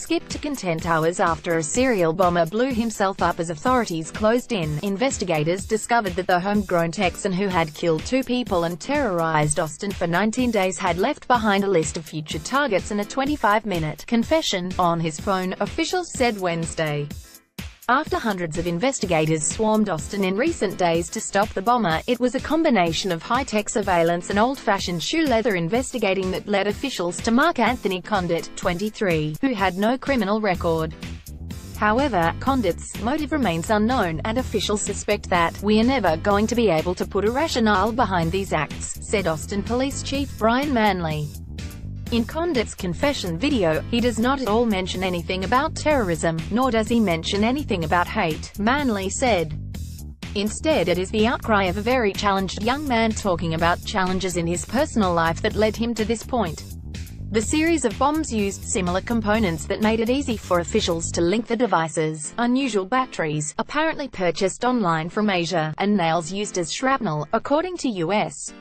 skipped to content hours after a serial bomber blew himself up as authorities closed in. Investigators discovered that the homegrown Texan who had killed 2 people and terrorized Austin for 19 days had left behind a list of future targets and a 25-minute confession on his phone, officials said Wednesday. After hundreds of investigators swarmed Austin in recent days to stop the bomber, it was a combination of high-tech surveillance and old-fashioned shoe leather investigating that led officials to Mark Anthony Condit, 23, who had no criminal record. However, Condit's motive remains unknown, and officials suspect that "we are never going to be able to put a rationale behind these acts," said Austin Police Chief Brian Manley. In Condit's confession video, he does not at all mention anything about terrorism, nor does he mention anything about hate, Manley said. Instead, it is the outcry of a very challenged young man talking about challenges in his personal life that led him to this point. The series of bombs used similar components that made it easy for officials to link the devices: unusual batteries, apparently purchased online from Asia, and nails used as shrapnel, according to U.S.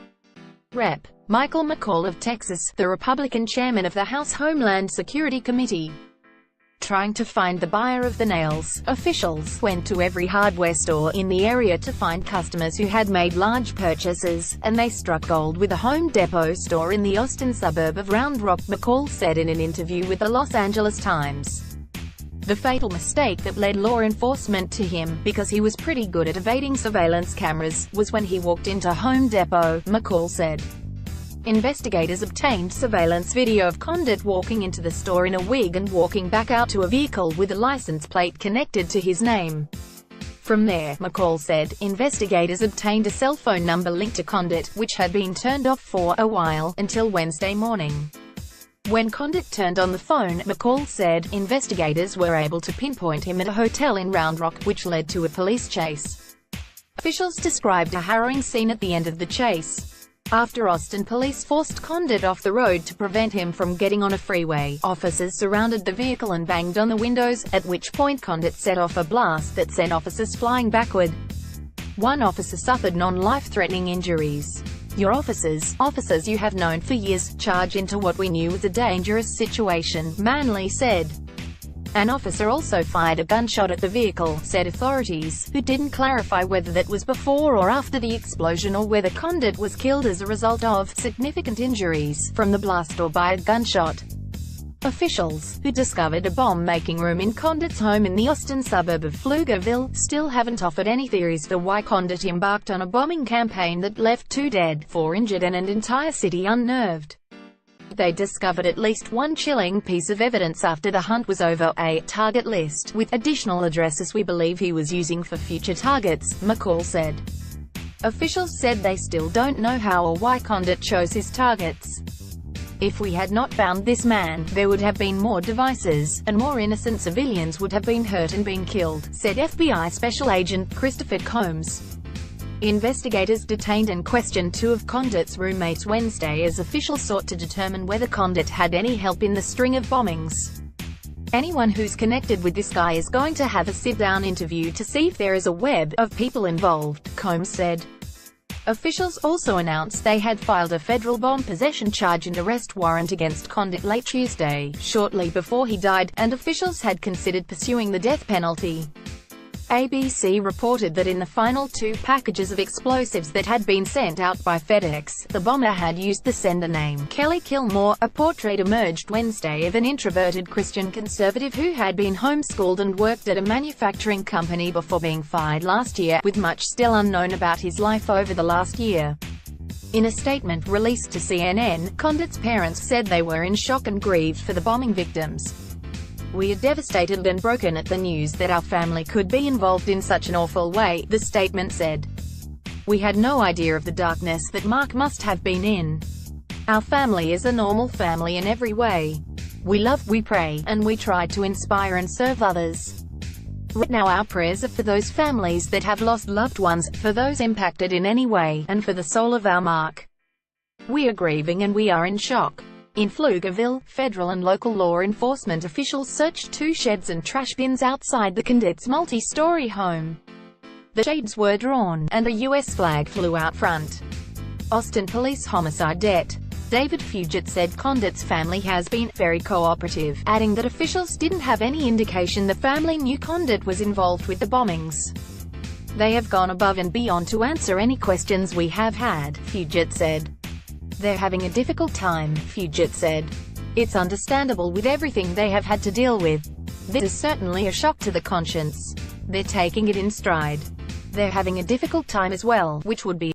Rep. Michael McCaul of Texas, the Republican chairman of the House Homeland Security Committee. Trying to find the buyer of the nails, officials went to every hardware store in the area to find customers who had made large purchases, and they struck gold with a Home Depot store in the Austin suburb of Round Rock, McCaul said in an interview with the Los Angeles Times. The fatal mistake that led law enforcement to him, because he was pretty good at evading surveillance cameras, was when he walked into Home Depot, McCaul said. Investigators obtained surveillance video of Condit walking into the store in a wig and walking back out to a vehicle with a license plate connected to his name. From there, McCaul said, investigators obtained a cell phone number linked to Condit, which had been turned off for a while, until Wednesday morning. When Condit turned on the phone, McCaul said, investigators were able to pinpoint him at a hotel in Round Rock, which led to a police chase. Officials described a harrowing scene at the end of the chase. After Austin police forced Condit off the road to prevent him from getting on a freeway, officers surrounded the vehicle and banged on the windows, at which point Condit set off a blast that sent officers flying backward. One officer suffered non-life-threatening injuries. Your officers you have known for years, charge into what we knew was a dangerous situation, Manley said. An officer also fired a gunshot at the vehicle, said authorities, who didn't clarify whether that was before or after the explosion or whether Condit was killed as a result of significant injuries from the blast or by a gunshot. Officials, who discovered a bomb-making room in Condit's home in the Austin suburb of Pflugerville, still haven't offered any theories for why Condit embarked on a bombing campaign that left 2 dead, 4 injured and an entire city unnerved. They discovered at least one chilling piece of evidence after the hunt was over: a target list, with additional addresses we believe he was using for future targets, McCaul said. Officials said they still don't know how or why Condit chose his targets. If we had not found this man, there would have been more devices, and more innocent civilians would have been hurt and been killed, said FBI Special Agent Christopher Combs. Investigators detained and questioned 2 of Condit's roommates Wednesday as officials sought to determine whether Condit had any help in the string of bombings. Anyone who's connected with this guy is going to have a sit-down interview to see if there is a web of people involved, Combs said. Officials also announced they had filed a federal bomb possession charge and arrest warrant against Condit late Tuesday, shortly before he died, and officials had considered pursuing the death penalty. ABC reported that in the final 2 packages of explosives that had been sent out by FedEx, the bomber had used the sender name Kelly Kilmore. A portrait emerged Wednesday of an introverted Christian conservative who had been homeschooled and worked at a manufacturing company before being fired last year, with much still unknown about his life over the last year. In a statement released to CNN, Condit's parents said they were in shock and grieved for the bombing victims. We are devastated and broken at the news that our family could be involved in such an awful way, the statement said. We had no idea of the darkness that Mark must have been in. Our family is a normal family in every way. We love, we pray, and we try to inspire and serve others. Right now our prayers are for those families that have lost loved ones, for those impacted in any way, and for the soul of our Mark. We are grieving and we are in shock. In Pflugerville, federal and local law enforcement officials searched 2 sheds and trash bins outside the Condit's multi-story home. The shades were drawn, and a U.S. flag flew out front. Austin Police Homicide Det. David Fugit said Condit's family has been very cooperative, adding that officials didn't have any indication the family knew Condit was involved with the bombings. They have gone above and beyond to answer any questions we have had, Fugit said. They're having a difficult time, Fugit said. It's understandable with everything they have had to deal with. This is certainly a shock to the conscience. They're taking it in stride. They're having a difficult time as well, which would be